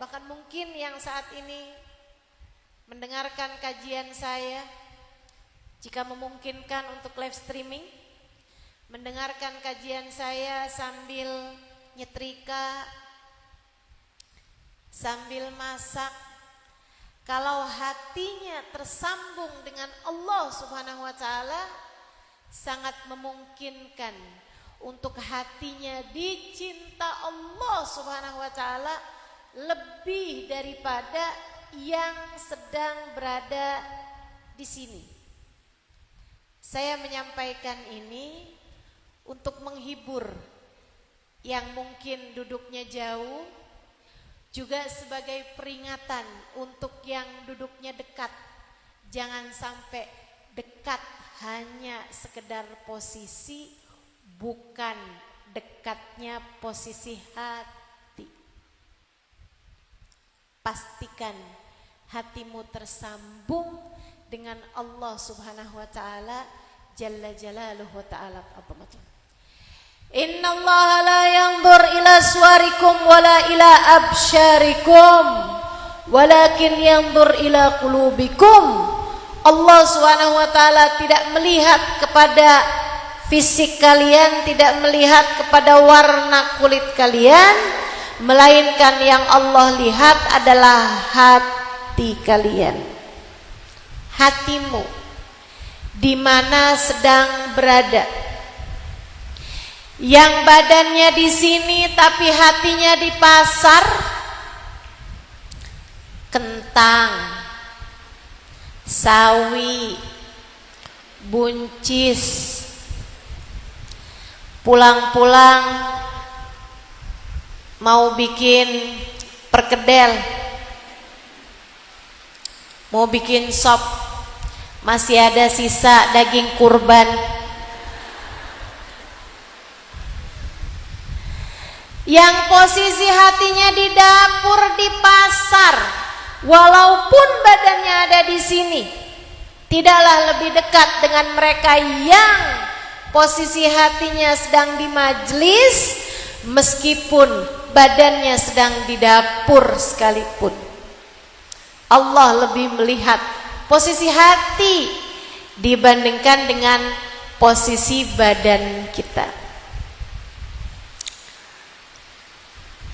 bahkan mungkin yang saat ini mendengarkan kajian saya, jika memungkinkan untuk live streaming, mendengarkan kajian saya sambil nyetrika, sambil masak. Kalau hatinya tersambung dengan Allah Subhanahu wa taala, sangat memungkinkan untuk hatinya dicinta Allah Subhanahu wa taala lebih daripada yang sedang berada di sini. Saya menyampaikan ini untuk menghibur yang mungkin duduknya jauh, juga sebagai peringatan untuk yang duduknya dekat. Jangan sampai dekat hanya sekedar posisi, bukan dekatnya posisi hati. Pastikan hatimu tersambung dengan Allah Subhanahu wa taala jalla jalaluhu ta'ala. Inna Allah la yanzur ila suwarikum wala ila absyarikum walakin yanzur ila qulubikum. Allah Subhanahu wa taala tidak melihat kepada fisik kalian, tidak melihat kepada warna kulit kalian, melainkan yang Allah lihat adalah hati kalian. Hatimu di mana sedang berada. Yang badannya di sini tapi hatinya di pasar, kentang, sawi, buncis, pulang-pulang mau bikin perkedel, mau bikin sop, masih ada sisa daging kurban. Yang posisi hatinya di dapur, di pasar, walaupun badannya ada di sini, tidaklah lebih dekat dengan mereka yang posisi hatinya sedang di majelis, meskipun badannya sedang di dapur sekalipun. Allah lebih melihat posisi hati dibandingkan dengan posisi badan kita.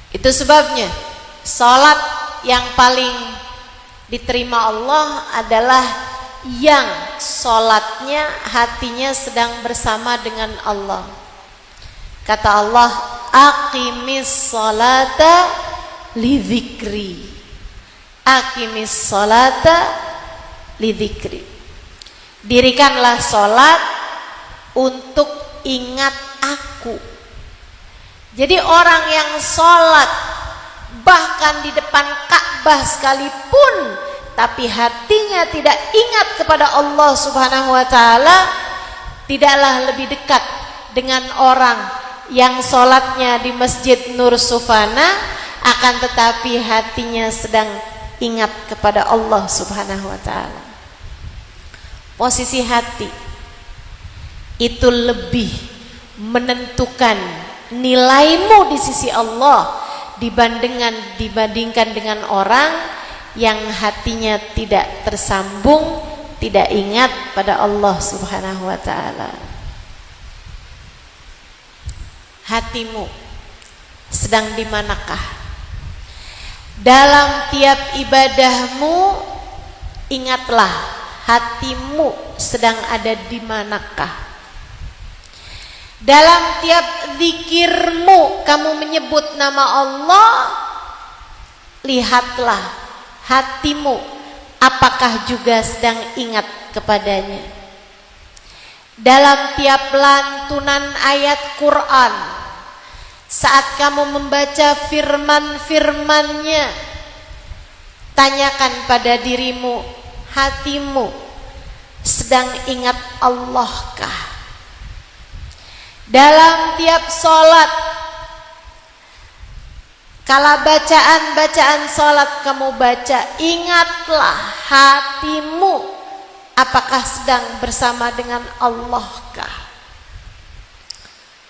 Itu sebabnya salat yang paling diterima Allah adalah yang salatnya hatinya sedang bersama dengan Allah. Kata Allah, aqimis salata li dzikri. Aqimis salata li dzikri. Dirikanlah salat untuk ingat aku. Jadi orang yang sholat bahkan di depan Ka'bah sekalipun, tapi hatinya tidak ingat kepada Allah Subhanahu wa taala, tidaklah lebih dekat dengan orang yang sholatnya di Masjid Nur Sufana, akan tetapi hatinya sedang ingat kepada Allah Subhanahu wa taala. Posisi hati itu lebih menentukan nilaimu di sisi Allah dibandingkan dengan orang yang hatinya tidak tersambung, tidak ingat pada Allah Subhanahu wa taala. Hatimu sedang di manakah? Dalam tiap ibadahmu ingatlah hatimu sedang ada di manakah. Dalam tiap zikirmu kamu menyebut nama Allah, lihatlah hatimu apakah juga sedang ingat kepadanya. Dalam tiap lantunan ayat Quran, saat kamu membaca firman-firmannya, tanyakan pada dirimu, hatimu sedang ingat Allah-kah? Dalam tiap sholat, kala bacaan-bacaan sholat kamu baca, ingatlah hatimu apakah sedang bersama dengan Allah-kah?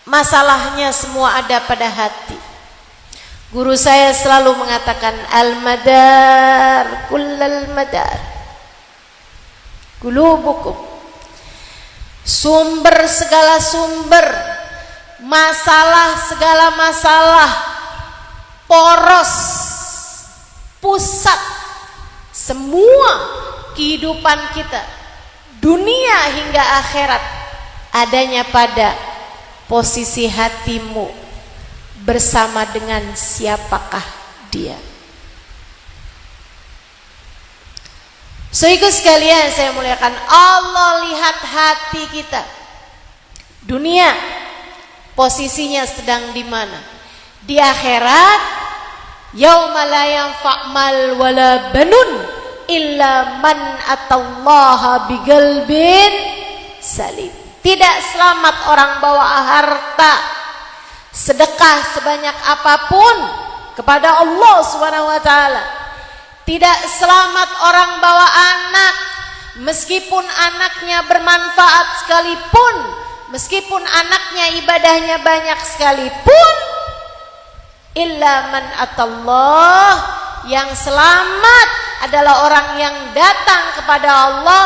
Masalahnya semua ada pada hati. Guru saya selalu mengatakan al-madar kullal madar qulubukum. Sumber segala sumber, masalah segala masalah, poros, pusat semua kehidupan kita, dunia hingga akhirat, adanya pada posisi hatimu bersama dengan siapakah dia. Saudaraku sekalian saya muliakan, Allah lihat hati kita. Dunia posisinya sedang di mana? Di akhirat, yauma la yanfa' mal wala banun illa man atallaha biqalbin salim. Tidak selamat orang bawa harta, sedekah sebanyak apapun kepada Allah Subhanahu wa taala. Tidak selamat orang bawa anak, meskipun anaknya bermanfaat sekalipun, meskipun anaknya ibadahnya banyak sekalipun, illa man atallah, yang selamat adalah orang yang datang kepada Allah,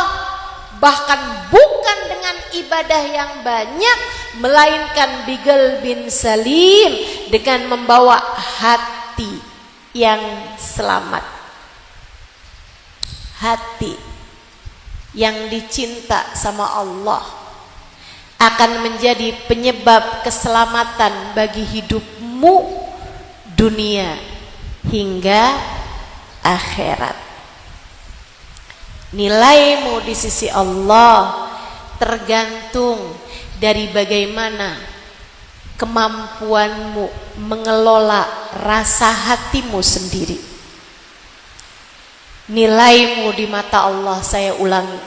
bahkan bukan dengan ibadah yang banyak, melainkan bigel bin salim, dengan membawa hati yang selamat, hati yang dicinta sama Allah, akan menjadi penyebab keselamatan bagi hidupmu dunia hingga akhirat. Nilaimu di sisi Allah tergantung dari bagaimana kemampuanmu mengelola rasa hatimu sendiri. Nilaimu di mata Allah, saya ulangi,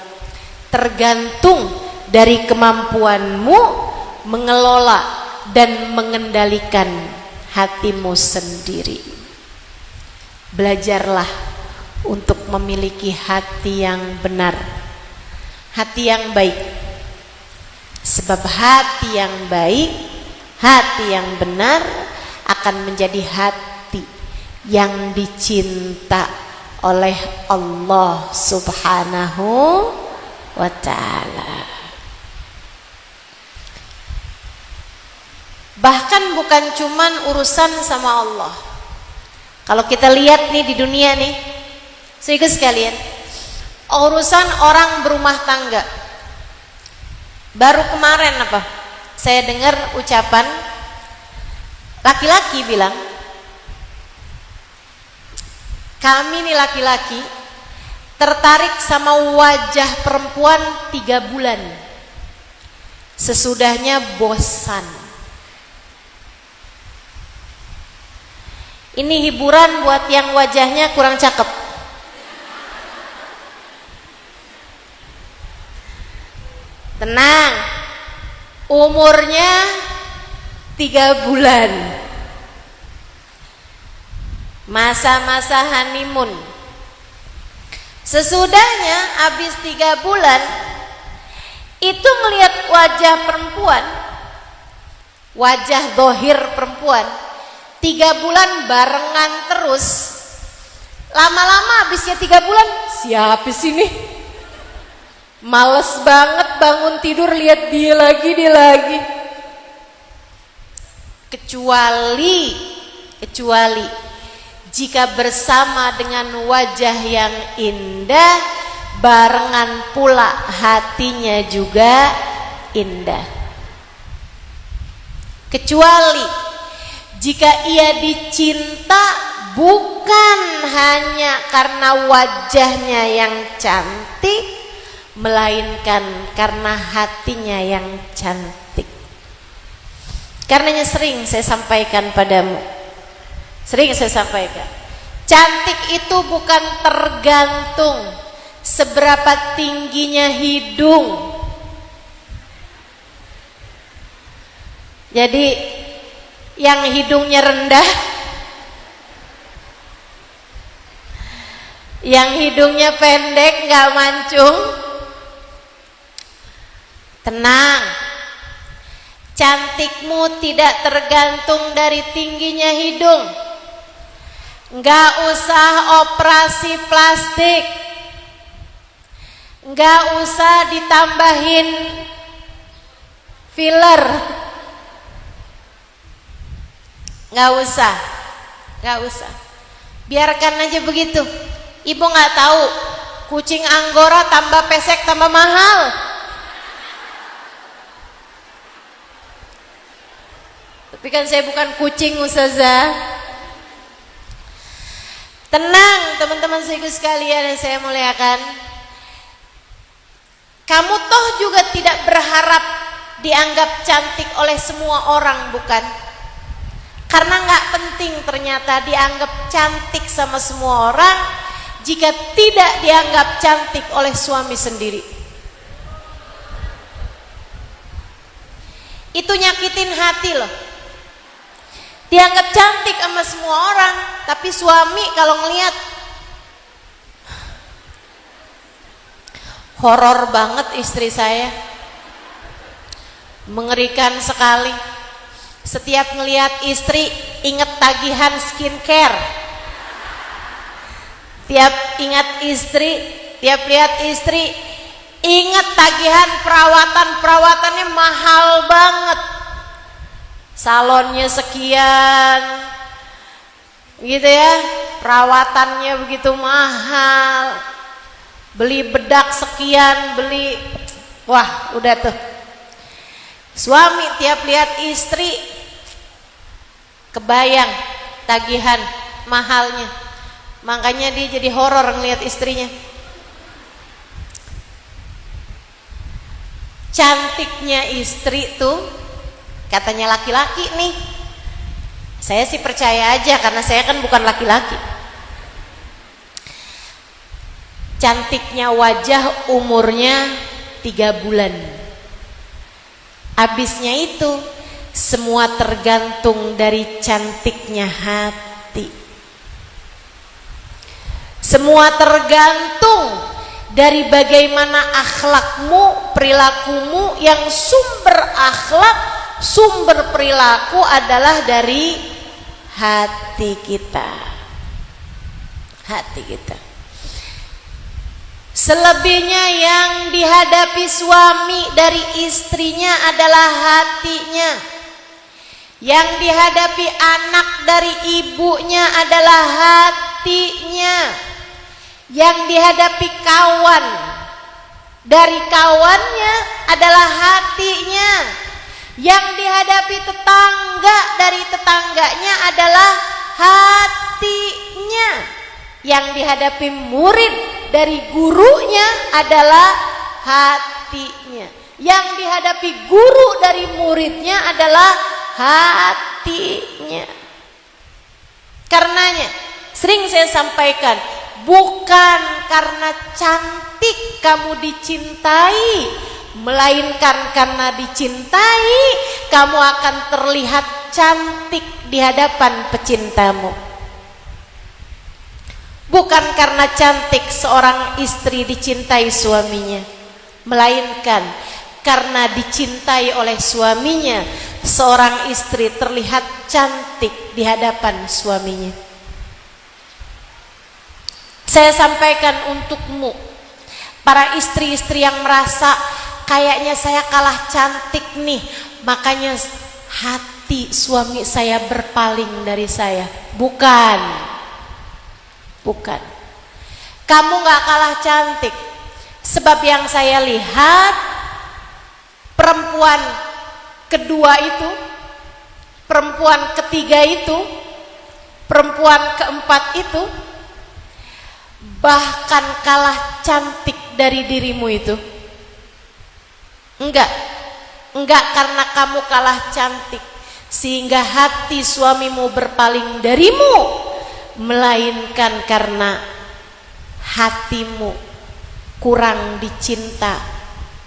tergantung dari kemampuanmu mengelola dan mengendalikan hatimu sendiri. Belajarlah untuk memiliki hati yang benar, hati yang baik. Sebab hati yang baik, hati yang benar akan menjadi hati yang dicinta oleh Allah Subhanahu wa ta'ala. Bahkan bukan cuman urusan sama Allah. Kalau kita lihat nih di dunia nih, saudara sekalian, urusan orang berumah tangga. Baru kemarin saya dengar ucapan laki-laki bilang, kami nih laki-laki tertarik sama wajah perempuan 3 bulan, sesudahnya bosan. Ini hiburan buat yang wajahnya kurang cakep. Tenang, umurnya 3 bulan, masa-masa honeymoon. Sesudahnya habis 3 bulan itu melihat wajah perempuan, wajah dohir perempuan, 3 bulan barengan terus. Lama-lama habisnya 3 bulan, siapa sih nih? Males banget bangun tidur lihat dia lagi. Kecuali jika bersama dengan wajah yang indah, barengan pula hatinya juga indah. Kecuali jika ia dicinta bukan hanya karena wajahnya yang cantik, melainkan karena hatinya yang cantik. Karenanya sering saya sampaikan padamu, cantik itu bukan tergantung seberapa tingginya hidung. Jadi yang hidungnya rendah, yang hidungnya pendek gak mancung, tenang, cantikmu tidak tergantung dari tingginya hidung, Nggak usah operasi plastik, nggak usah ditambahin filler, nggak usah, biarkan aja begitu. Ibu nggak tahu kucing Anggora tambah pesek tambah mahal. Tapi kan saya bukan kucing, Ustazah. Tenang teman-teman sekalian yang saya muliakan. Kamu toh juga tidak berharap dianggap cantik oleh semua orang, bukan? Karena nggak penting ternyata dianggap cantik sama semua orang jika tidak dianggap cantik oleh suami sendiri. Itu nyakitin hati loh. Dianggap cantik sama semua orang, tapi suami kalau ngelihat horor banget istri saya, mengerikan sekali. Setiap ngelihat istri ingat tagihan skincare. Tiap lihat istri ingat tagihan perawatannya mahal banget. Salonnya sekian, gitu ya, perawatannya begitu mahal, beli bedak sekian, wah udah tuh. Suami tiap lihat istri kebayang tagihan mahalnya, makanya dia jadi horor ngelihat istrinya. Cantiknya istri tuh katanya laki-laki nih, saya sih percaya aja karena saya kan bukan laki-laki. Cantiknya wajah umurnya 3 bulan. Habisnya itu semua tergantung dari cantiknya hati. Semua tergantung dari bagaimana akhlakmu, perilakumu. Yang sumber akhlak, sumber perilaku adalah dari hati kita. Hati kita. Selebihnya yang dihadapi suami dari istrinya adalah hatinya. Yang dihadapi anak dari ibunya adalah hatinya. Yang dihadapi kawan dari kawannya adalah hatinya. Yang dihadapi tetangga dari tetangganya adalah hatinya. Yang dihadapi murid dari gurunya adalah hatinya. Yang dihadapi guru dari muridnya adalah hatinya. Karenanya sering saya sampaikan, bukan karena cantik kamu dicintai, melainkan karena dicintai kamu akan terlihat cantik di hadapan pecintamu. Bukan karena cantik seorang istri dicintai suaminya, melainkan karena dicintai oleh suaminya seorang istri terlihat cantik di hadapan suaminya. Saya sampaikan untukmu, para istri-istri yang merasa kayaknya saya kalah cantik nih, makanya hati suami saya berpaling dari saya. Bukan. Kamu gak kalah cantik. Sebab yang saya lihat, perempuan kedua itu, perempuan ketiga itu, perempuan keempat itu bahkan kalah cantik dari dirimu itu. Enggak karena kamu kalah cantik sehingga hati suamimu berpaling darimu, melainkan karena hatimu kurang dicinta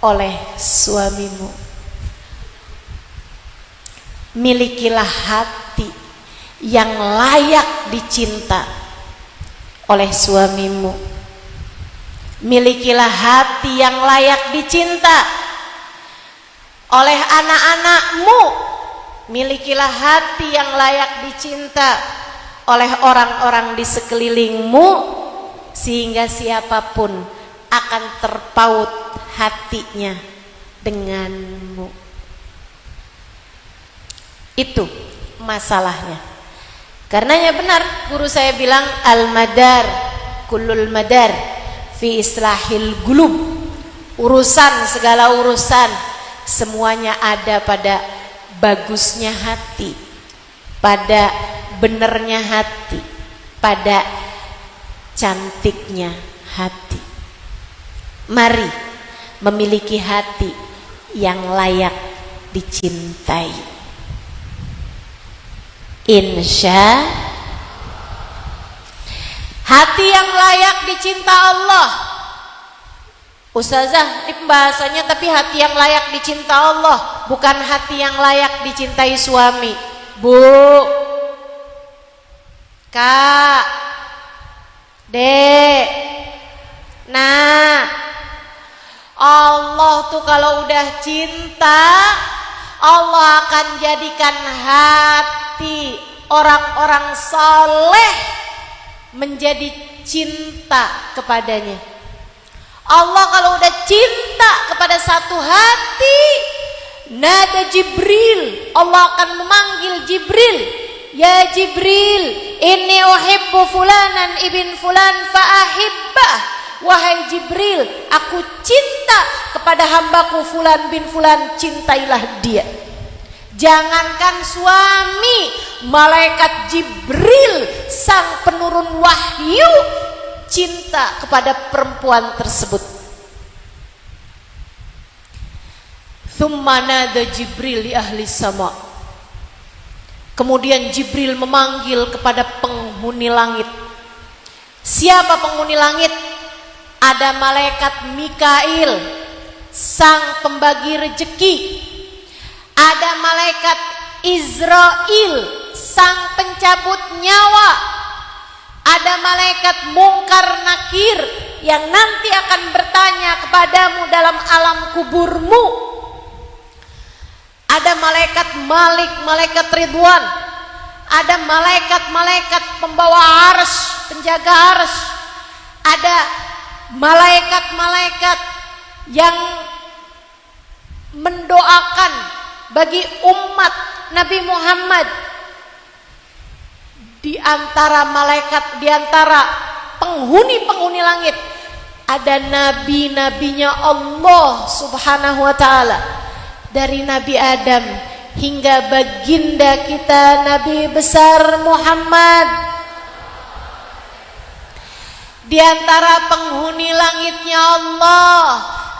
oleh suamimu. Milikilah hati yang layak dicinta oleh suamimu. Milikilah hati yang layak dicinta oleh anak-anakmu. Milikilah hati yang layak dicinta oleh orang-orang di sekelilingmu, sehingga siapapun akan terpaut hatinya denganmu. Itu masalahnya. Karenanya benar guru saya bilang al-madar kullul madar fi islahil gulub. Urusan, segala urusan semuanya ada pada bagusnya hati, pada benernya hati, pada cantiknya hati. Mari memiliki hati yang layak dicintai. Insya hati yang layak dicinta Allah. Ustazah, ini bahasanya tapi hati yang layak dicinta Allah, bukan hati yang layak dicintai suami. Bu, Kak, Dek, nah, Allah tuh kalau udah cinta, Allah akan jadikan hati orang-orang saleh menjadi cinta kepadanya. Allah kalau udah cinta kepada satu hati, nada Jibril, Allah akan memanggil Jibril, ya Jibril, inni uhibbu fulanan ibn fulan fa'ahibbah. Wahai Jibril, aku cinta kepada hambaku fulan bin fulan, cintailah dia. Jangankan suami, malaikat Jibril sang penurun wahyu cinta kepada perempuan tersebut. Thumma nada Jibril li ahli sama. Kemudian Jibril memanggil kepada penghuni langit. Siapa penghuni langit? Ada malaikat Mikail, sang pembagi rejeki. Ada malaikat Israel, sang pencabut nyawa. Ada malaikat Mungkar Nakir yang nanti akan bertanya kepadamu dalam alam kuburmu. Ada malaikat Malik, malaikat Ridwan. Ada malaikat-malaikat pembawa arsy, penjaga arsy. Ada malaikat-malaikat yang mendoakan bagi umat Nabi Muhammad. Di antara malaikat, di antara penghuni-penghuni langit, ada nabi-nabinya Allah Subhanahu wa ta'ala. Dari Nabi Adam hingga baginda kita Nabi besar Muhammad. Di antara penghuni langitnya Allah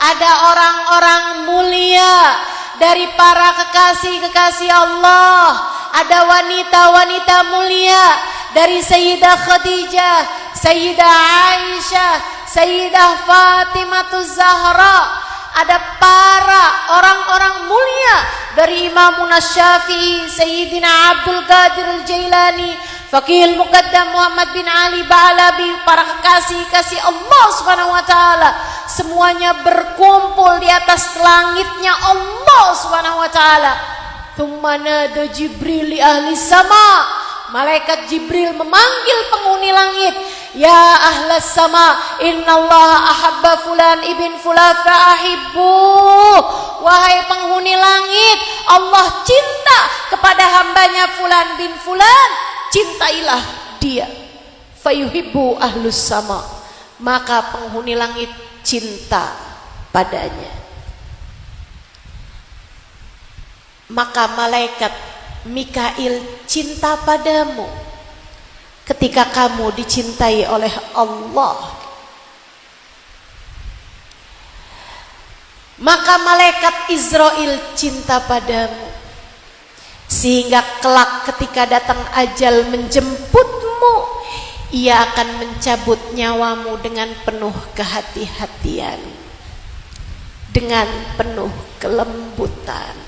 ada orang-orang mulia dari para kekasih-kekasih Allah. Ada wanita-wanita mulia dari Sayyidah Khadijah, Sayyidah Aisyah, Sayyidah Fatimah Zahra. Ada para orang-orang mulia dari Imam Syafi'i, Sayyidina Abdul Qadir Al-Jailani, Faqihul Muqaddam Muhammad bin Ali Ba'alabi, para kekasih-kasih Allah Subhanahu wa ta'ala. Semuanya berkumpul di atas langitnya Allah Subhanahu wa ta'ala. Thumma nada Jibril li ahli sama. Malaikat Jibril memanggil penghuni langit, ya ahlas sama, innallaha ahabba fulan ibn fulan fa'ahibbu. Wahai penghuni langit, Allah cinta kepada hambanya fulan bin fulan, cintailah dia. Fayuhibbu ahlus sama, maka penghuni langit cinta padanya. Maka malaikat Mikail cinta padamu ketika kamu dicintai oleh Allah. Maka malaikat Israel cinta padamu, sehingga kelak ketika datang ajal menjemputmu, ia akan mencabut nyawamu dengan penuh kehati-hatian, dengan penuh kelembutan.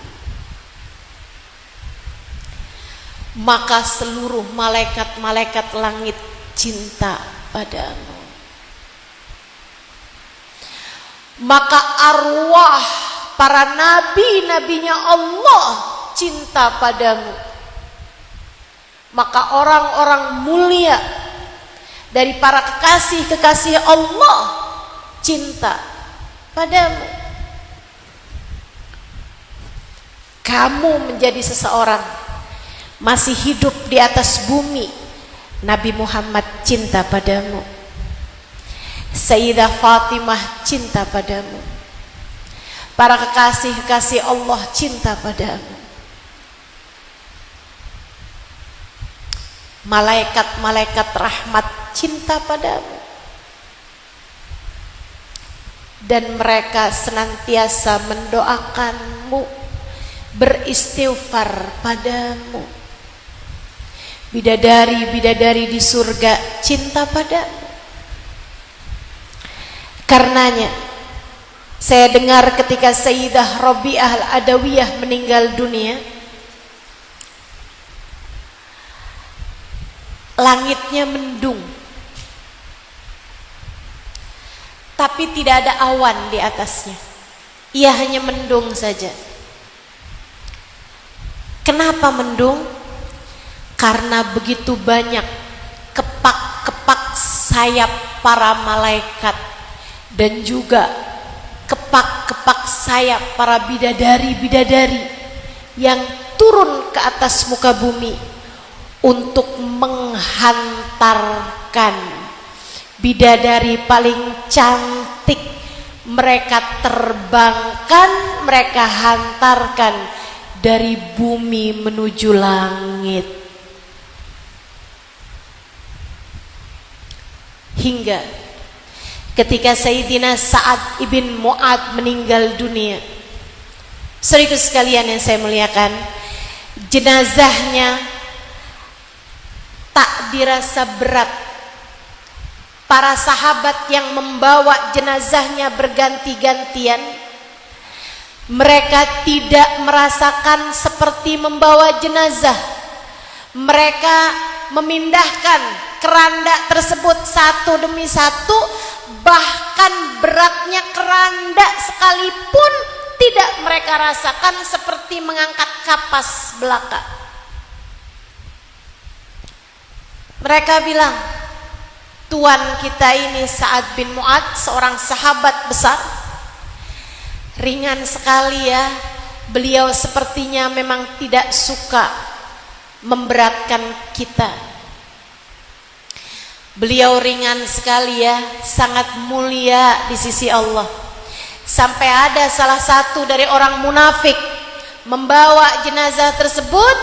Maka seluruh malaikat-malaikat langit cinta padamu. Maka arwah para nabi-nabinya Allah cinta padamu. cinta padamu. Maka orang-orang mulia dari para kekasih-kekasih Allah cinta padamu. Kamu menjadi seseorang masih hidup di atas bumi, Nabi Muhammad cinta padamu. Sayyidah Fatimah cinta padamu. Para kekasih-kekasih Allah cinta padamu. Malaikat-malaikat rahmat cinta padamu. Dan mereka senantiasa mendoakanmu, beristighfar padamu. Bidadari-bidadari di surga cinta padamu. Karenanya saya dengar ketika Sayyidah Rabi'ah Al-Adawiyah meninggal dunia, langitnya mendung, tapi tidak ada awan di atasnya. Ia hanya mendung saja. Kenapa mendung? Karena begitu banyak kepak-kepak sayap para malaikat dan juga kepak-kepak sayap para bidadari-bidadari yang turun ke atas muka bumi untuk menghantarkan bidadari paling cantik. Mereka terbangkan, mereka hantarkan dari bumi menuju langit. Hingga ketika Sayyidina Sa'ad ibn Mu'ad meninggal dunia, saudaraku sekalian yang saya muliakan, jenazahnya tak dirasa berat. Para sahabat yang membawa jenazahnya berganti-gantian, mereka tidak merasakan seperti membawa jenazah. Mereka memindahkan keranda tersebut satu demi satu, bahkan beratnya keranda sekalipun tidak mereka rasakan seperti mengangkat kapas belaka. Mereka bilang, Tuan kita ini Sa'ad bin Mu'ad, seorang sahabat besar, ringan sekali ya. Beliau sepertinya memang tidak suka memberatkan kita. Beliau ringan sekali ya, sangat mulia di sisi Allah. Sampai ada salah satu dari orang munafik membawa jenazah tersebut,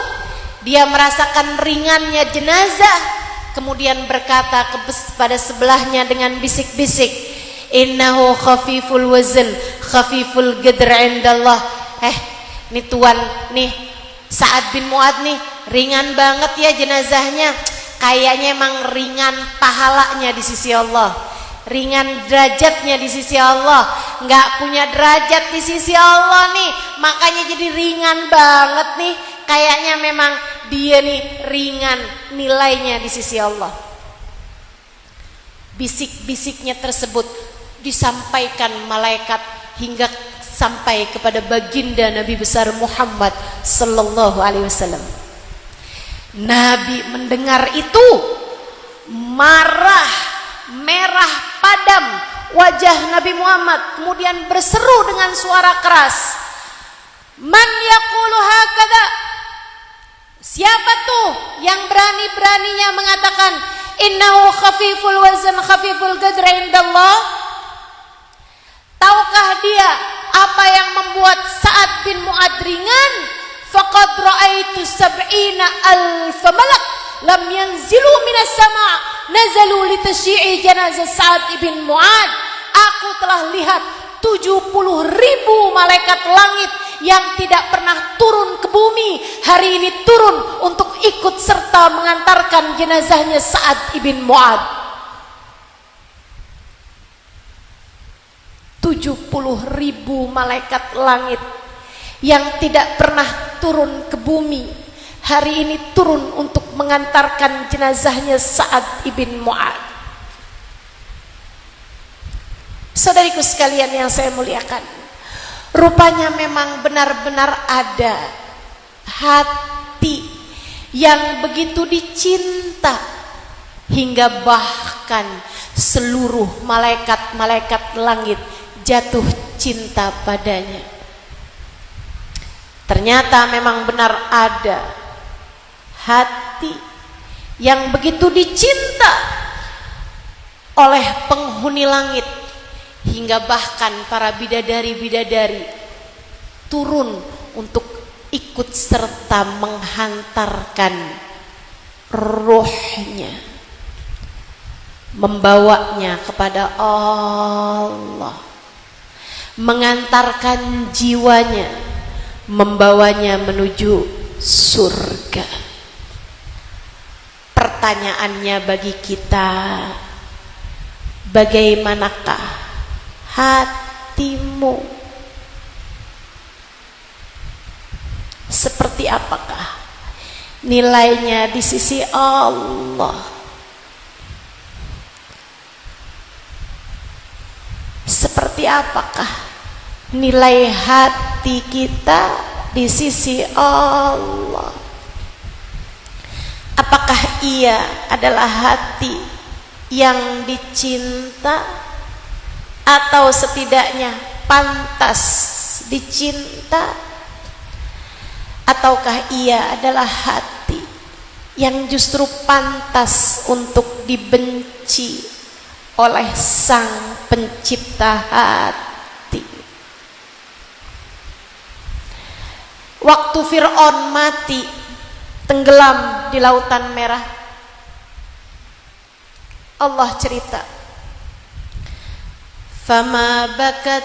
dia merasakan ringannya jenazah, kemudian berkata kepada sebelahnya dengan bisik-bisik, innahu khafiful wazn khafiful qadr indallah. Nih tuan, nih Sa'ad bin Mu'ad nih ringan banget ya jenazahnya. Kayaknya emang ringan pahalanya di sisi Allah, ringan derajatnya di sisi Allah. Nggak punya derajat di sisi Allah nih, makanya jadi ringan banget nih. Kayaknya memang dia nih ringan nilainya di sisi Allah. Bisik-bisiknya tersebut disampaikan malaikat hingga sampai kepada baginda Nabi besar Muhammad sallallahu alaihi wasallam. Nabi mendengar itu marah, merah padam wajah Nabi Muhammad, kemudian berseru dengan suara keras, man yaqulu hakadha? Siapa tuh yang berani-beraninya mengatakan innahu khafiful wazn khafiful qadr indallah? Tahukah dia apa yang membuat Sa'ad bin Mu'ad ringan? Faqad ra'aitu sab'ina alf malak lam yanzilu minas sama' nazalu li tasyi'i janazah Sa'ad bin Mu'ad. Aku telah lihat 70.000 malaikat langit yang tidak pernah turun ke bumi, hari ini turun untuk ikut serta mengantarkan jenazahnya Sa'ad ibn Mu'ad. 70.000 malaikat langit yang tidak pernah turun ke bumi, hari ini turun untuk mengantarkan jenazahnya Sa'ad ibn Mu'ad. Saudariku sekalian yang saya muliakan, rupanya memang benar-benar ada hati yang begitu dicinta hingga bahkan seluruh malaikat-malaikat langit jatuh cinta padanya. Ternyata memang benar ada hati yang begitu dicinta oleh penghuni langit hingga bahkan para bidadari-bidadari turun untuk ikut serta menghantarkan ruhnya, membawanya kepada Allah, mengantarkan jiwanya, membawanya menuju surga. Pertanyaannya bagi kita, bagaimanakah hatimu? Seperti apakah nilainya di sisi Allah? Seperti apakah nilai hati kita di sisi Allah? Apakah ia adalah hati yang dicinta atau setidaknya pantas dicinta? Ataukah ia adalah hati yang justru pantas untuk dibenci oleh Sang Pencipta hati? Waktu Fir'aun mati, tenggelam di Lautan Merah, Allah cerita, "Fama bakat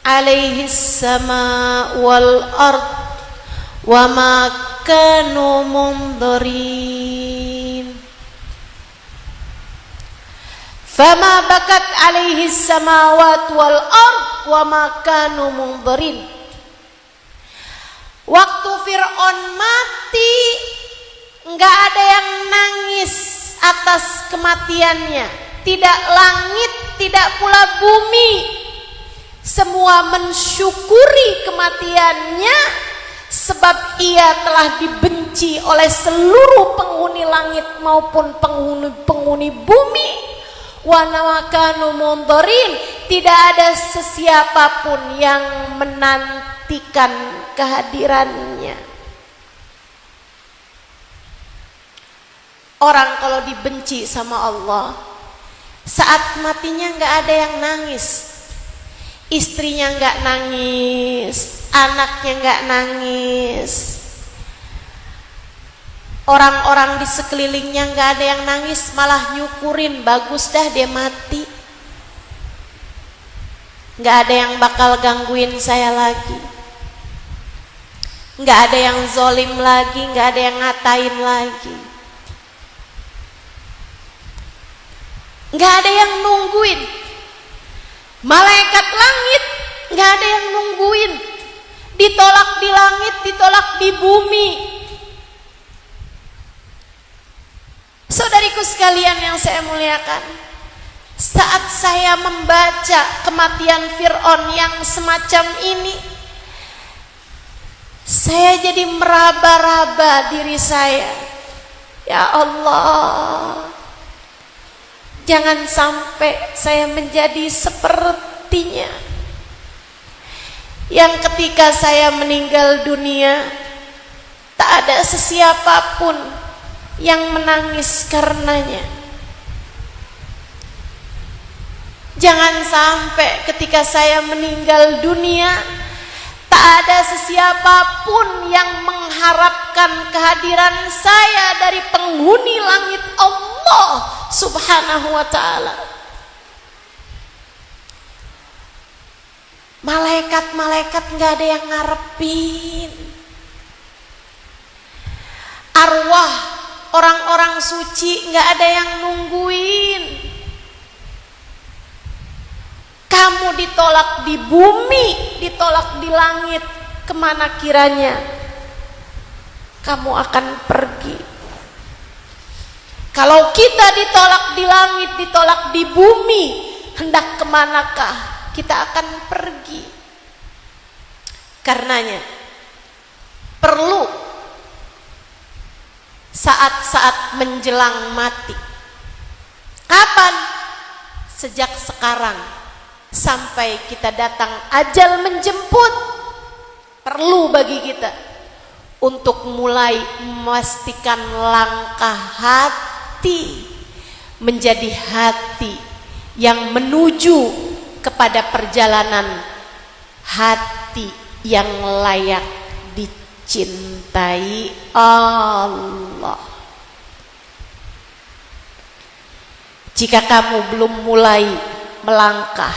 alaihi sama wal ard wa ma kanu mundzirin." Fama bakat alaihi samawat wal ard wa ma kanu mundzirin. Waktu Fir'aun mati, enggak ada yang nangis atas kematiannya, tidak langit, tidak pula bumi. Semua mensyukuri kematiannya, sebab ia telah dibenci oleh seluruh penghuni langit maupun penghuni bumi. Wa nawakanu mundzirin, tidak ada sesiapapun yang menantikan kehadirannya. Orang kalau dibenci sama Allah, saat matinya nggak ada yang nangis, istrinya nggak nangis, anaknya nggak nangis, orang-orang di sekelilingnya nggak ada yang nangis, malah nyukurin, bagus dah dia mati, nggak ada yang bakal gangguin saya lagi, nggak ada yang zolim lagi, nggak ada yang ngatain lagi, nggak ada yang nungguin. Malaikat langit nggak ada yang nungguin, ditolak di langit, ditolak di bumi. Saudariku sekalian yang saya muliakan, saat saya membaca kematian Fir'aun yang semacam ini, saya jadi meraba-raba diri saya. Ya Allah, jangan sampai saya menjadi sepertinya, yang ketika saya meninggal dunia tak ada sesiapapun yang menangis karenanya. Jangan sampai ketika saya meninggal dunia tak ada sesiapapun yang mengharapkan kehadiran saya dari penghuni langit Allah Subhanahu wa ta'ala. Malaikat-malaikat nggak ada yang ngarepin, arwah orang-orang suci nggak ada yang nungguin. Kamu ditolak di bumi, ditolak di langit, kemana kiranya kamu akan pergi? Kalau kita ditolak di langit, ditolak di bumi, hendak kemanakah kita akan pergi? Karenanya perlu saat-saat menjelang mati. Kapan? Sejak sekarang sampai kita datang ajal menjemput. Perlu bagi kita untuk mulai memastikan langkah hati menjadi hati yang menuju kepada perjalanan hati yang layak dicintai Allah. Jika kamu belum mulai melangkah,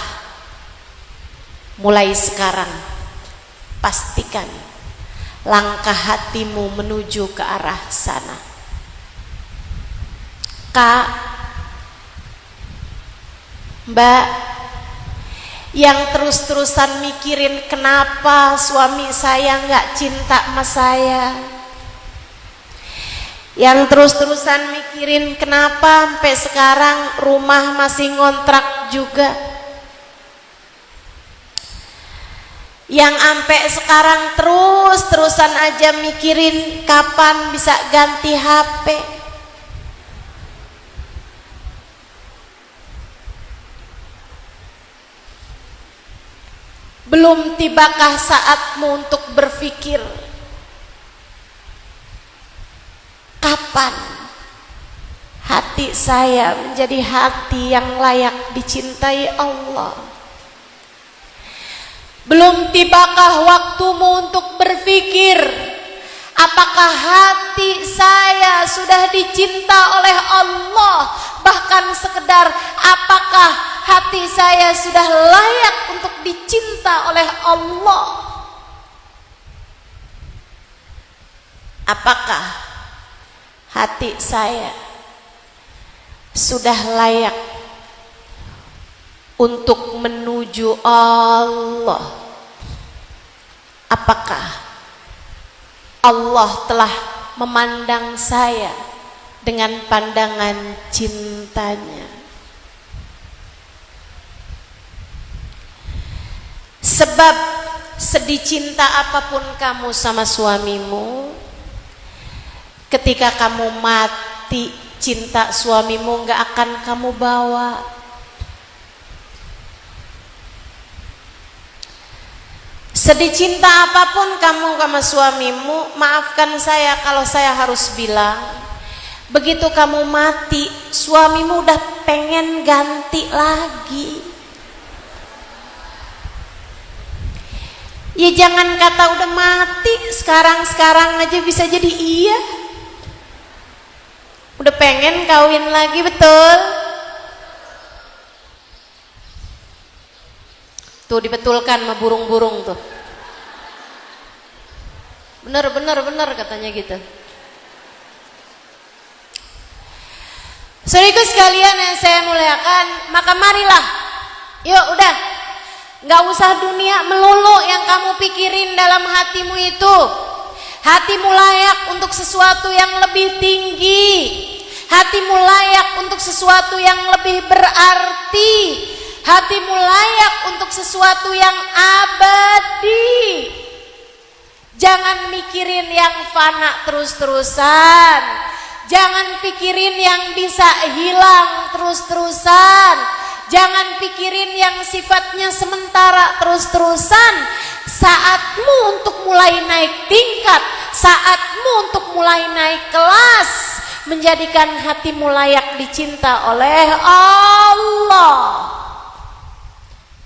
mulai sekarang pastikan langkah hatimu menuju ke arah sana. Kak, Mbak, yang terus-terusan mikirin kenapa suami saya nggak cinta sama saya, yang terus-terusan mikirin kenapa sampai sekarang rumah masih ngontrak juga, yang sampai sekarang terus-terusan aja mikirin kapan bisa ganti HP. Belum tibakah saatmu untuk berpikir kapan hati saya menjadi hati yang layak dicintai Allah? Belum tibakah waktumu untuk berpikir apakah hati saya sudah dicinta oleh Allah? Bahkan sekedar apakah hati saya sudah layak untuk dicinta oleh Allah? Apakah hati saya sudah layak untuk menuju Allah? Apakah Allah telah memandang saya dengan pandangan cintanya? Sebab sedih cinta apapun kamu sama suamimu, ketika kamu mati, cinta suamimu gak akan kamu bawa. Sedih cinta apapun kamu sama suamimu, maafkan saya kalau saya harus bilang, begitu kamu mati, suamimu udah pengen ganti lagi. Ya jangan kata udah mati, sekarang aja bisa jadi iya. Udah pengen kawin lagi, betul? Tuh dibetulkan sama burung-burung tuh. Bener katanya gitu. Saudaraku sekalian yang saya muliakan, maka marilah, yuk udah, gak usah dunia melulu yang kamu pikirin dalam hatimu itu. Hatimu layak untuk sesuatu yang lebih tinggi, hatimu layak untuk sesuatu yang lebih berarti, hatimu layak untuk sesuatu yang abadi. Jangan mikirin yang fana terus-terusan, jangan pikirin yang bisa hilang terus-terusan, jangan pikirin yang sifatnya sementara terus-terusan. Saatmu untuk mulai naik tingkat, saatmu untuk mulai naik kelas, menjadikan hatimu layak dicinta oleh Allah.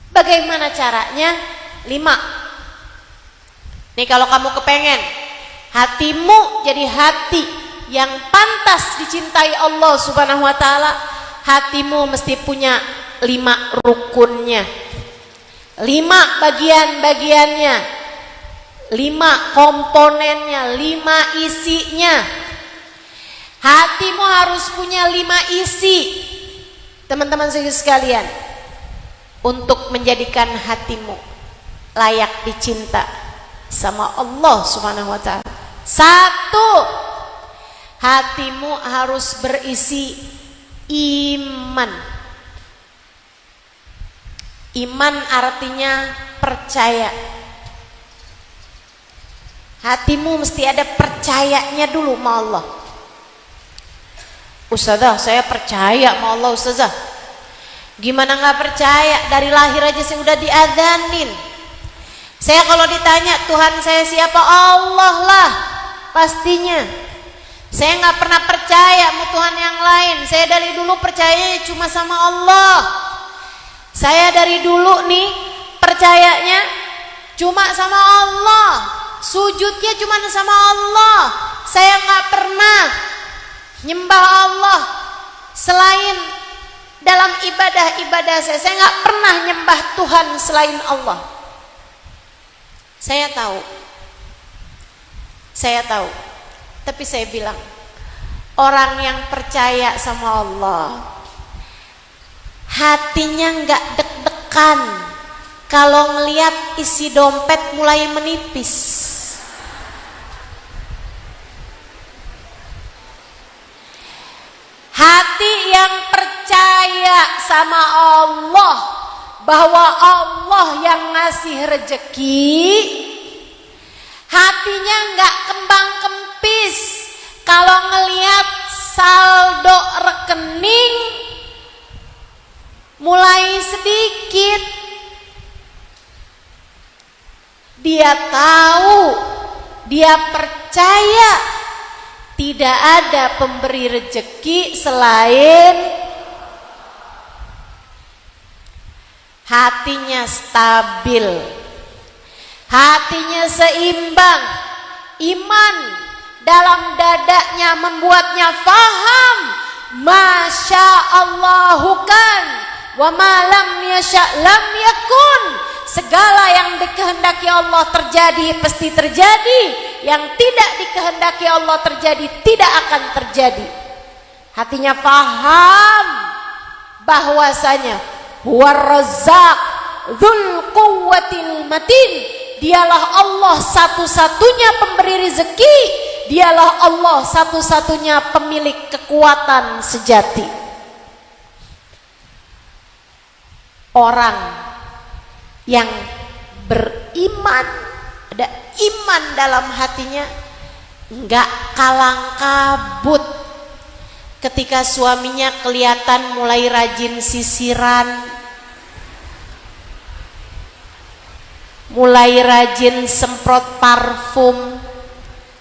Bagaimana caranya? 5. Nih kalau kamu kepengen hatimu jadi hati yang pantas dicintai Allah Subhanahu wa ta'ala, hatimu mesti punya 5 rukunnya, 5 bagian-bagiannya, 5 komponennya, 5 isinya. Hatimu harus punya 5 isi, teman-teman sekalian, untuk menjadikan hatimu layak dicinta sama Allah Subhanahu wa ta'ala. 1, hatimu harus berisi iman. Iman artinya percaya. Hatimu mesti ada percayanya dulu sama Allah. Ustazah, saya percaya sama Allah Ustazah. Gimana gak percaya? Dari lahir aja saya udah diadzanin. Saya kalau ditanya Tuhan saya siapa, Allah lah pastinya. Saya gak pernah percaya sama Tuhan yang lain. Saya dari dulu percayanya cuma sama Allah. Saya dari dulu nih percayanya cuma sama Allah. Sujudnya cuma sama Allah. Saya gak pernah nyembah Allah selain dalam ibadah-ibadah saya. Saya gak pernah nyembah Tuhan selain Allah. Saya tahu. Tapi saya bilang, orang yang percaya sama Allah, hatinya gak deg-degan kalau ngelihat isi dompet mulai menipis. Hati yang percaya sama Allah, bahwa Allah yang ngasih rezeki, hatinya nggak kembang kempis kalau ngelihat saldo rekening mulai sedikit. Dia tahu, dia percaya tidak ada pemberi rezeki selain. Hatinya stabil, hatinya seimbang, iman dalam dadanya membuatnya faham masya Allahu kan wa ma lam yasha lam yakun. Segala yang dikehendaki Allah terjadi pasti terjadi, yang tidak dikehendaki Allah terjadi tidak akan terjadi. Hatinya faham bahwasanya huwar razzaq dzul quwwatil matin, dialah Allah satu-satunya pemberi rezeki, dialah Allah satu-satunya pemilik kekuatan sejati. Orang yang beriman, ada iman dalam hatinya, enggak kalang kabut ketika suaminya kelihatan mulai rajin sisiran, mulai rajin semprot parfum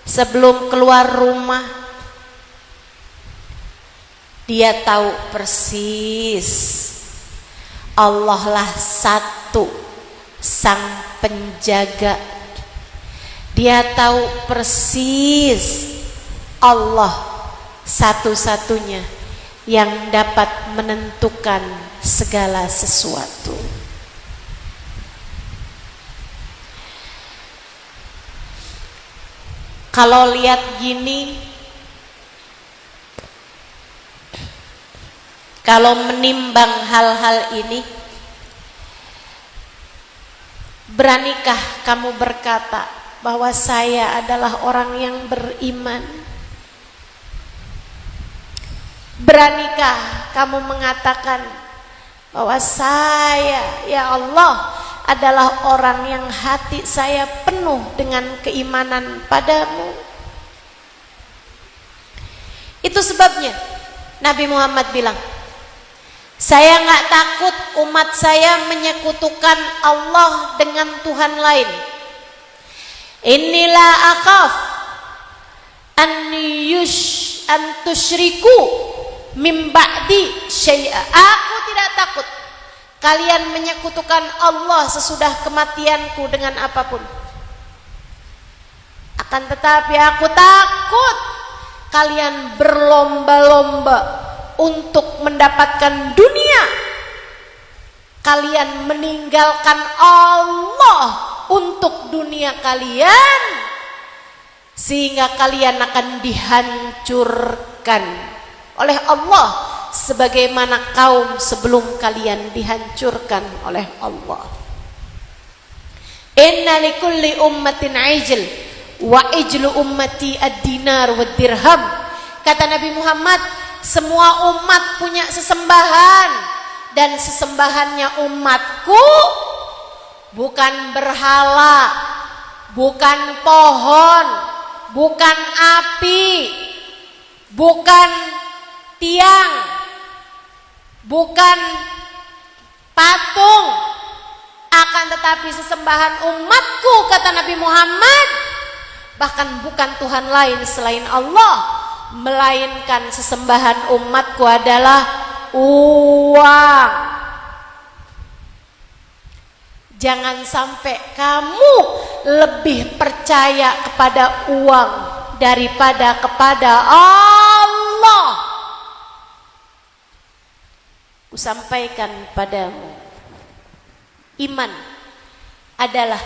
sebelum keluar rumah. Dia tahu persis Allah lah satu sang penjaga. Dia tahu persis Allah satu-satunya yang dapat menentukan segala sesuatu. Kalau lihat gini, kalau menimbang hal-hal ini, beranikah kamu berkata bahwa saya adalah orang yang beriman? Beranikah kamu mengatakan bahwa saya, ya Allah, adalah orang yang hati saya penuh dengan keimanan padamu? Itu sebabnya Nabi Muhammad bilang, saya nggak takut umat saya menyekutukan Allah dengan Tuhan lain. Inilah akhaf an tusyriku min ba'di syai'a. Aku tidak takut kalian menyekutukan Allah sesudah kematianku dengan apapun. Akan tetapi aku takut kalian berlomba-lomba untuk mendapatkan dunia, kalian meninggalkan Allah untuk dunia kalian, sehingga kalian akan dihancurkan oleh Allah sebagaimana kaum sebelum kalian dihancurkan oleh Allah. Inna likulli ummatin ijl wa ijlu ummati ad-dinar wa dirham. Kata Nabi Muhammad, semua umat punya sesembahan, dan sesembahannya umatku bukan berhala, bukan pohon, bukan api, bukan tiang, bukan patung, akan tetapi sesembahan umatku, kata Nabi Muhammad, bahkan bukan Tuhan lain selain Allah, melainkan sesembahan umatku adalah uang. Jangan sampai kamu lebih percaya kepada uang daripada kepada Allah. Kusampaikan padamu, iman adalah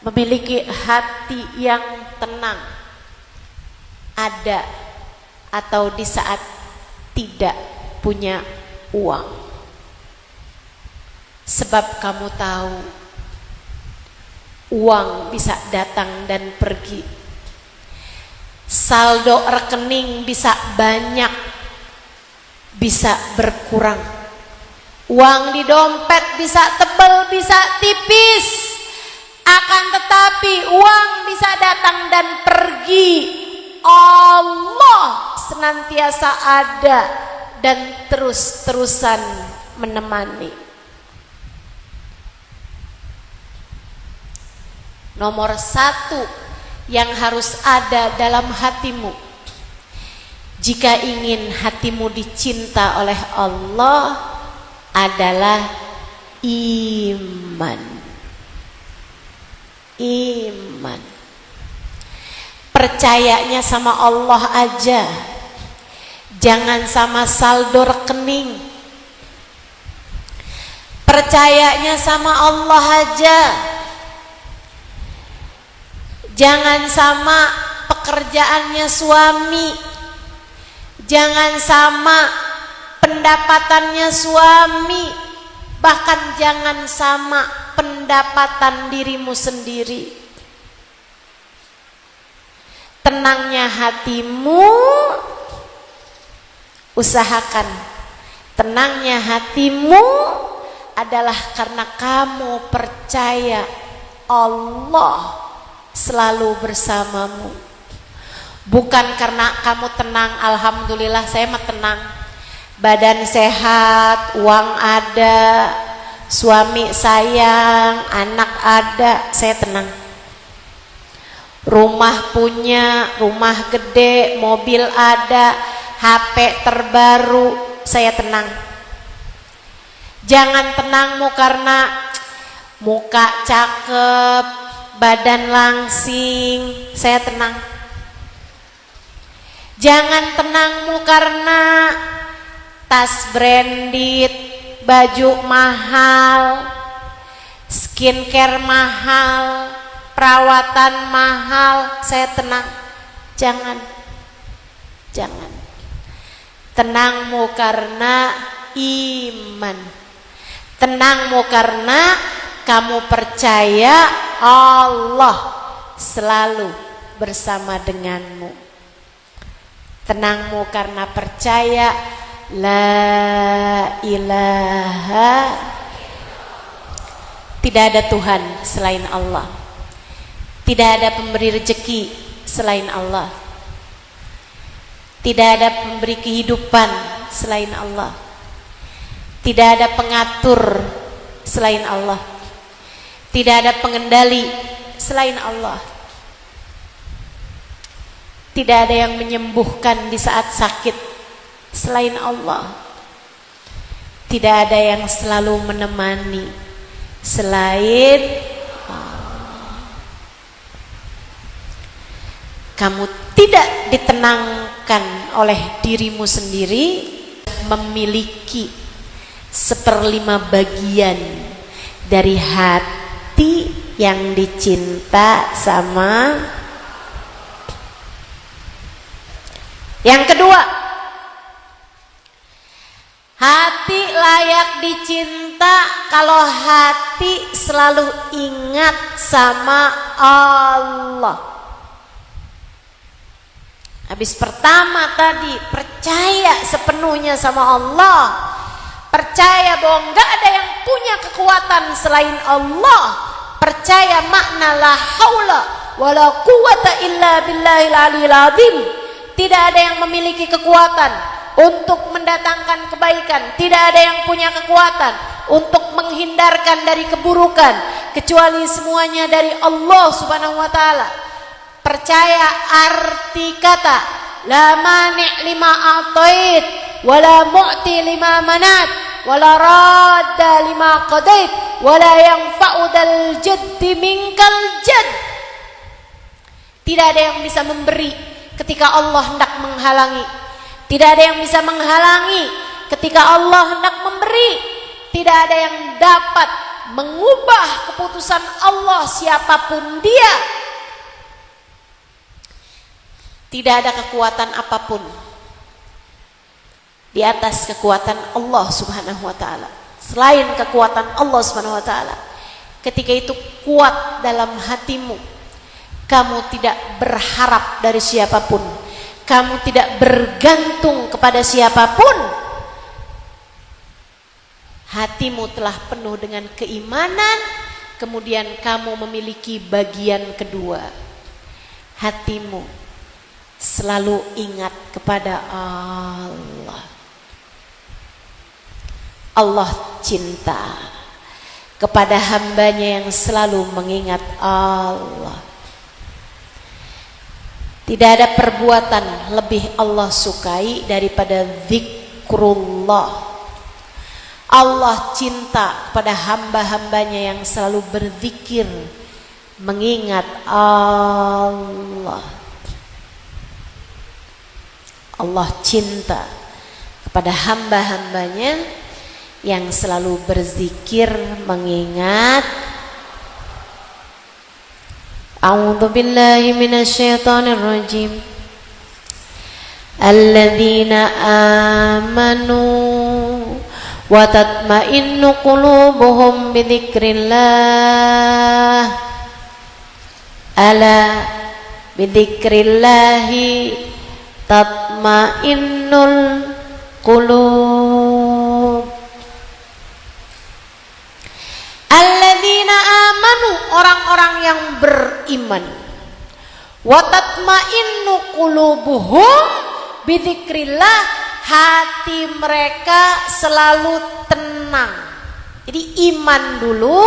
memiliki hati yang tenang, ada atau di saat tidak punya uang. Sebab kamu tahu, uang bisa datang dan pergi, saldo rekening bisa banyak, bisa berkurang, uang di dompet bisa tebal, bisa tipis. Akan tetapi uang bisa datang dan pergi, Allah senantiasa ada dan terus-terusan menemani. Nomor satu yang harus ada dalam hatimu, jika ingin hatimu dicinta oleh Allah, adalah iman. Iman. Percayanya sama Allah aja, jangan sama saldo rekening. Percayanya sama Allah aja, jangan sama pekerjaannya suami, jangan sama pendapatannya suami, bahkan jangan sama pendapatan dirimu sendiri. Tenangnya hatimu, usahakan tenangnya hatimu adalah karena kamu percaya Allah selalu bersamamu, bukan karena kamu tenang. Alhamdulillah saya mah tenang, badan sehat, uang ada, suami sayang, anak ada, saya tenang. Rumah punya, rumah gede, mobil ada, HP terbaru, saya tenang. Jangan tenangmu karena muka cakep, badan langsing, saya tenang. Jangan tenangmu karena tas branded, baju mahal, skincare mahal, perawatan mahal, saya tenang. Jangan. Jangan. Tenangmu karena iman. Tenangmu karena kamu percaya Allah selalu bersama denganmu. Tenangmu karena percaya la ilaha, tidak ada Tuhan selain Allah, tidak ada pemberi rezeki selain Allah, tidak ada pemberi kehidupan selain Allah, tidak ada pengatur selain Allah, tidak ada pengendali selain Allah, tidak ada yang menyembuhkan di saat sakit selain Allah, tidak ada yang selalu menemani selain Allah. Kamu tidak ditenangkan oleh dirimu sendiri, memiliki 1/5 bagian dari hati yang dicinta sama. Yang kedua, hati layak dicinta kalau hati selalu ingat sama Allah. Habis pertama tadi, percaya sepenuhnya sama Allah, percaya bahwa enggak ada yang punya kekuatan selain Allah, percaya makna la haula wala quwata illa billahil aliyil azim. Tidak ada yang memiliki kekuatan, untuk mendatangkan kebaikan, tidak ada yang punya kekuatan untuk menghindarkan dari keburukan kecuali semuanya dari Allah Subhanahu wa taala. Percaya arti kata la mani' lima a'tait wala mu'ti lima manat wala radda lima qadait wala yanfa'u dal jaddi minkal jadd. Tidak ada yang bisa memberi ketika Allah hendak menghalangi. Tidak ada yang bisa menghalangi ketika Allah hendak memberi. Tidak ada yang dapat mengubah keputusan Allah siapapun dia. Tidak ada kekuatan apapun di atas kekuatan Allah Subhanahu wa taala. Selain kekuatan Allah Subhanahu wa taala. Ketika itu kuat dalam hatimu, kamu tidak berharap dari siapapun, kamu tidak bergantung kepada siapapun. Hatimu telah penuh dengan keimanan, kemudian kamu memiliki bagian kedua. Hatimu selalu ingat kepada Allah. Allah cinta kepada hambanya yang selalu mengingat Allah. Tidak ada perbuatan lebih Allah sukai daripada zikrullah. Allah cinta kepada hamba-hambanya yang selalu berzikir, mengingat Allah. Allah cinta kepada hamba-hambanya yang selalu berzikir, mengingat. A'udzu billahi minasyaitonir rajim. Alladzina amanu wa tatma'innu qulubuhum bidzikrillah. Ala bidzikrillahi tatma'innul qulub. Alladzina amanu, orang-orang yang beriman. Wa tatma'innu qulubuhum bidzikrillah, hati mereka selalu tenang. Jadi iman dulu,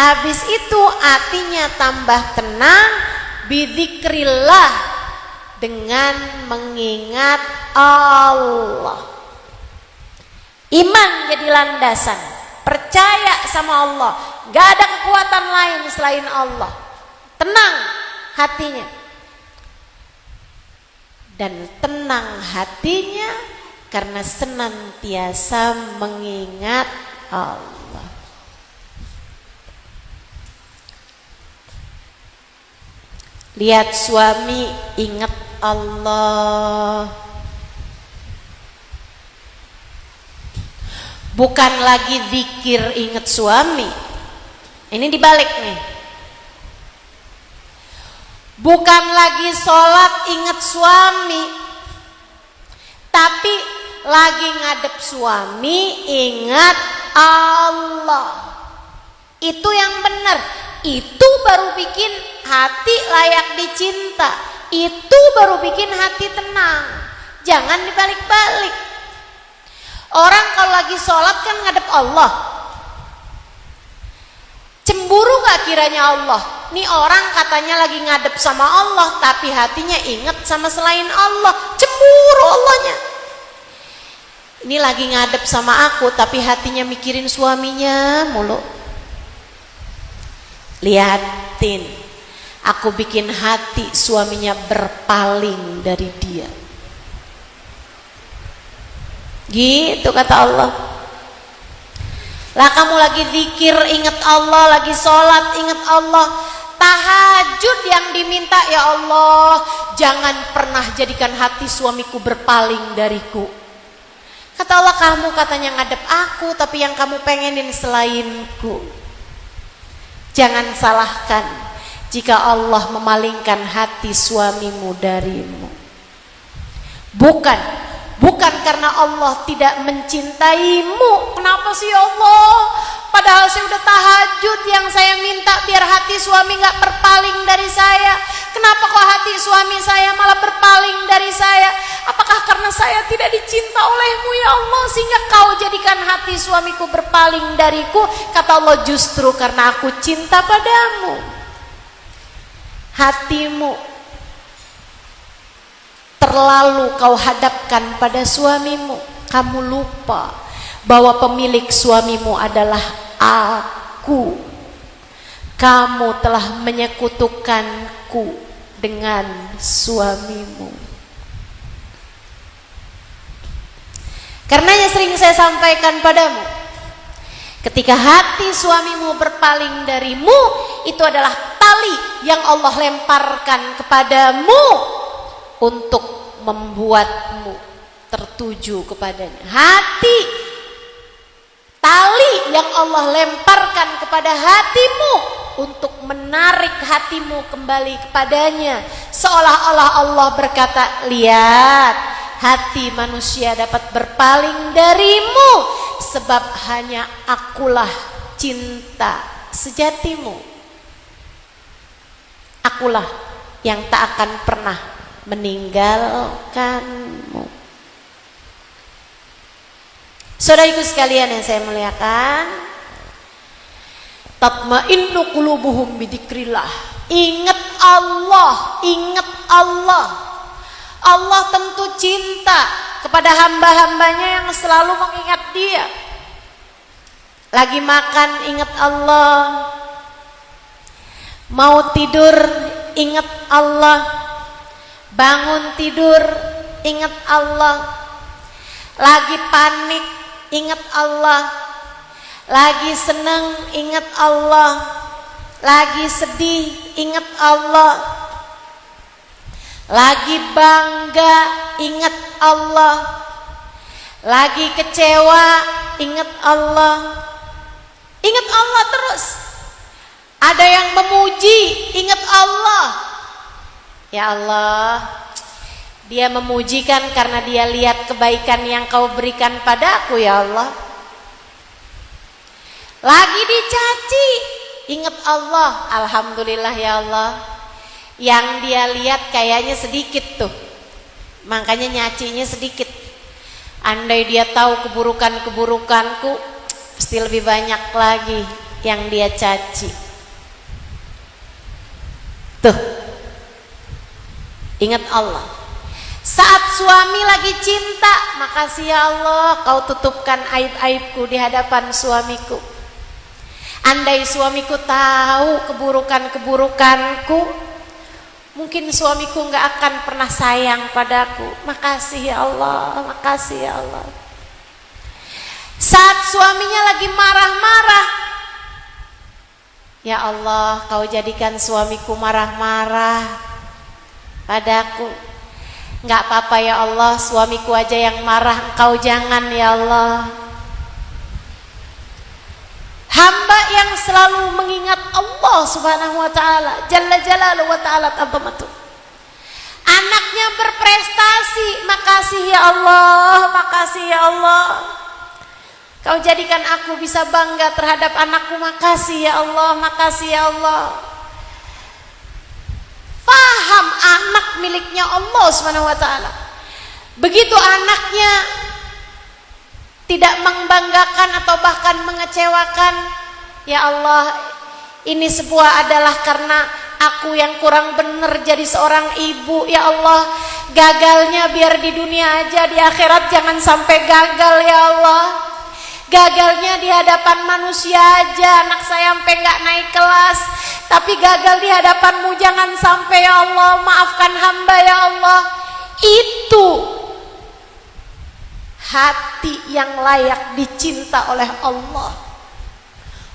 habis itu hatinya tambah tenang bidzikrillah, dengan mengingat Allah. Iman jadi landasan, percaya sama Allah, gak ada kekuatan lain selain Allah. Tenang hatinya, dan tenang hatinya karena senantiasa mengingat Allah. Lihat suami ingat Allah, bukan lagi zikir ingat suami. Ini dibalik nih. Bukan lagi sholat ingat suami, tapi lagi ngadep suami ingat Allah. Itu yang benar. Itu baru bikin hati layak dicinta. Itu baru bikin hati tenang. Jangan dibalik-balik. Orang kalau lagi sholat kan ngadep Allah. Cemburu gak kiranya Allah? Nih orang katanya lagi ngadep sama Allah, tapi hatinya ingat sama selain Allah. Cemburu Allahnya. Ini lagi ngadep sama aku, tapi hatinya mikirin suaminya mulu. Lihatin, aku bikin hati suaminya berpaling dari dia. Gitu kata Allah. Lah kamu lagi zikir ingat Allah, lagi sholat ingat Allah, tahajud yang diminta, ya Allah jangan pernah jadikan hati suamiku berpaling dariku. Kata Allah, kamu katanya ngadep aku, tapi yang kamu pengenin selainku. Jangan salahkan jika Allah memalingkan hati suamimu darimu. Bukan karena Allah tidak mencintaimu. Kenapa sih Allah padahal saya udah tahajud, yang saya minta biar hati suami gak berpaling dari saya. Kenapa kok hati suami saya malah berpaling dari saya? Apakah karena saya tidak dicinta olehmu ya Allah, sehingga kau jadikan hati suamiku berpaling dariku? Kata Allah, justru karena aku cinta padamu. Hatimu terlalu kau hadapkan pada suamimu. Kamu lupa bahwa pemilik suamimu adalah aku. Kamu telah menyekutukanku dengan suamimu. Karenanya sering saya sampaikan padamu, ketika hati suamimu berpaling darimu, itu adalah tali yang Allah lemparkan kepadamu untuk membuatmu tertuju kepadanya. Hati, tali yang Allah lemparkan kepada hatimu untuk menarik hatimu kembali kepadanya. Seolah-olah Allah berkata, lihat, hati manusia dapat berpaling darimu sebab hanya akulah cinta sejatimu. Akulah yang tak akan pernah meninggalkanmu. Saudariku sekalian yang saya muliakan, tatma'innu qulubuhum bidzikrillah. Ingat Allah, ingat Allah. Allah tentu cinta kepada hamba-hambanya yang selalu mengingat Dia. Lagi makan ingat Allah, mau tidur ingat Allah, bangun tidur ingat Allah, lagi panik ingat Allah, lagi senang ingat Allah, lagi sedih ingat Allah, lagi bangga ingat Allah, lagi kecewa ingat Allah. Ingat Allah terus. Ada yang memuji, ingat Allah. Ya Allah, Dia memujikan karena Dia lihat kebaikan yang Kau berikan padaku ya Allah. Lagi dicaci, ingat Allah. Alhamdulillah ya Allah, yang Dia lihat kayaknya sedikit tuh, makanya nyacinya sedikit. Andai Dia tahu keburukan-keburukanku, pasti lebih banyak lagi yang Dia caci. Tuh, ingat Allah. Saat suami lagi cinta, makasih ya Allah, Kau tutupkan aib-aibku di hadapan suamiku. Andai suamiku tahu keburukan-keburukanku, mungkin suamiku nggak akan pernah sayang padaku. Makasih ya Allah, makasih ya Allah. Saat suaminya lagi marah-marah, ya Allah, Kau jadikan suamiku marah-marah padaku. Nggak apa-apa ya Allah, suamiku aja yang marah, Engkau jangan ya Allah. Hamba yang selalu mengingat Allah subhanahu wa ta'ala, Jalla Jalaluhu wa ta'ala azamatuh. Anaknya berprestasi, makasih ya Allah, makasih ya Allah. Kau jadikan aku bisa bangga terhadap anakku, makasih ya Allah, makasih ya Allah. Faham anak miliknya Allah subhanahu wa ta'ala. Begitu anaknya tidak membanggakan atau bahkan mengecewakan, ya Allah, ini sebuah adalah karena aku yang kurang benar jadi seorang ibu. Ya Allah, gagalnya biar di dunia aja, di akhirat jangan sampai gagal ya Allah. Gagalnya di hadapan manusia aja, anak saya sampai nggak naik kelas, tapi gagal di hadapanmu jangan sampai ya Allah. Maafkan hamba ya Allah. Itu hati yang layak dicinta oleh Allah,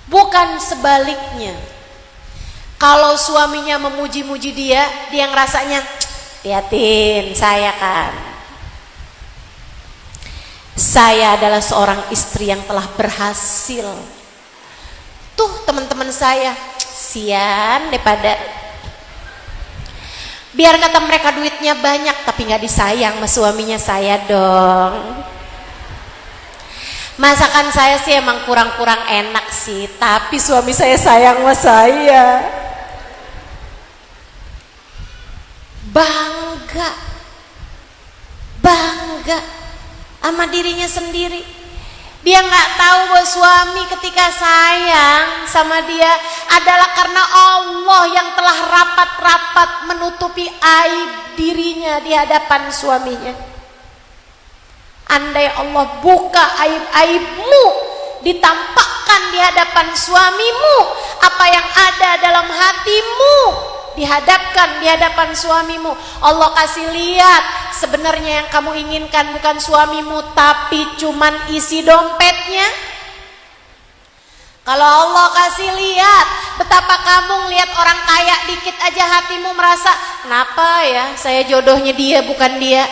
bukan sebaliknya. Kalau suaminya memuji-muji dia, dia ngerasanya, liatin saya kan, saya adalah seorang istri yang telah berhasil. Tuh teman-teman saya, sian daripada, biar kata mereka duitnya banyak tapi nggak disayang sama suaminya saya dong. Masakan saya sih emang kurang-kurang enak sih, tapi suami saya sayang sama saya. Bangga sama dirinya sendiri. Dia nggak tahu bahwa suami ketika sayang sama dia adalah karena Allah yang telah rapat-rapat menutupi aib dirinya di hadapan suaminya. Andai Allah buka aib-aibmu, ditampakkan di hadapan suamimu, apa yang ada dalam hatimu dihadapkan di hadapan suamimu, Allah kasih lihat sebenarnya yang kamu inginkan bukan suamimu tapi cuman isi dompetnya. Kalau Allah kasih lihat betapa kamu lihat orang kaya dikit aja hatimu merasa, kenapa ya saya jodohnya dia bukan dia.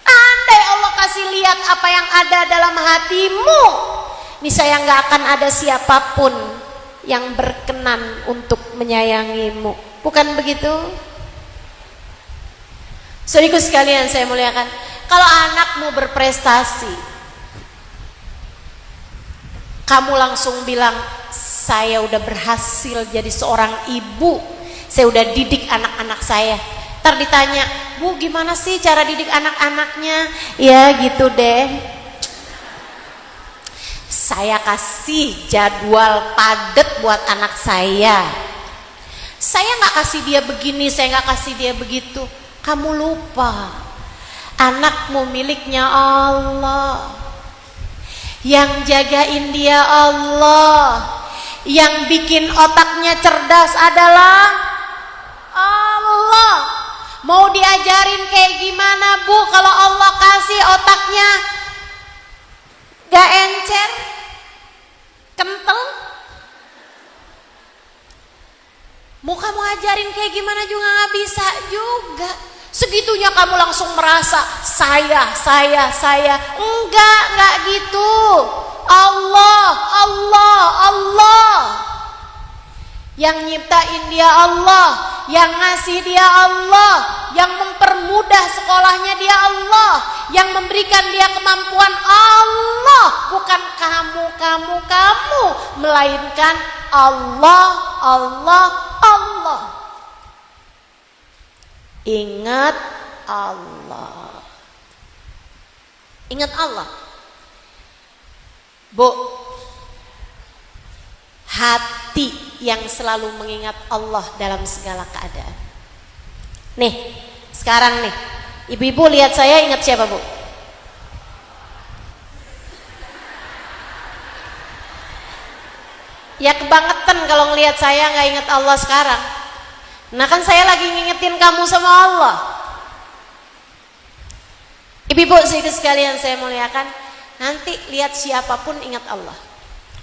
Andai Allah kasih lihat apa yang ada dalam hatimu, niscaya nggak akan ada siapapun yang berkenan untuk menyayangimu. Bukan begitu? Saudaraku sekalian saya muliakan, kalau anakmu berprestasi, kamu langsung bilang, saya udah berhasil jadi seorang ibu, saya udah didik anak-anak saya. Ntar ditanya, Bu gimana sih cara didik anak-anaknya? Ya gitu deh, saya kasih jadwal padat buat anak saya nggak kasih dia begini, saya nggak kasih dia begitu. Kamu lupa anakmu miliknya Allah, yang jagain dia Allah, yang bikin otaknya cerdas adalah Allah. Mau diajarin kayak gimana Bu kalau Allah kasih otaknya gak encer, kental? Mau kamu ajarin kayak gimana juga gak bisa juga. Segitunya kamu langsung merasa saya. Enggak gitu. Allah. Yang nyiptain dia Allah, yang ngasih dia Allah, yang mempermudah sekolahnya dia Allah, yang memberikan dia kemampuan Allah, bukan kamu, melainkan Allah. Ingat Allah. Bu, hati yang selalu mengingat Allah dalam segala keadaan. Nih, sekarang nih, ibu-ibu lihat saya ingat siapa Bu? Ya kebangetan kalau ngelihat saya nggak ingat Allah sekarang. Nah kan saya lagi ngingetin kamu sama Allah. Ibu-ibu sekalian saya muliakan, nanti lihat siapapun ingat Allah.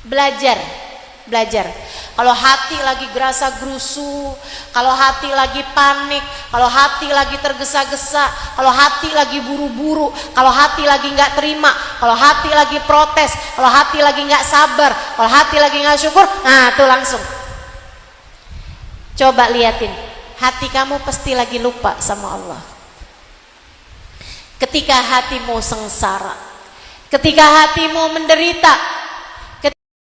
Belajar. Kalau hati lagi gerasa gerusu, kalau hati lagi panik, kalau hati lagi tergesa-gesa, kalau hati lagi buru-buru, kalau hati lagi nggak terima, kalau hati lagi protes, kalau hati lagi nggak sabar, kalau hati lagi nggak syukur, nah tuh langsung. Coba liatin, hati kamu pasti lagi lupa sama Allah. Ketika hatimu sengsara, ketika hatimu menderita,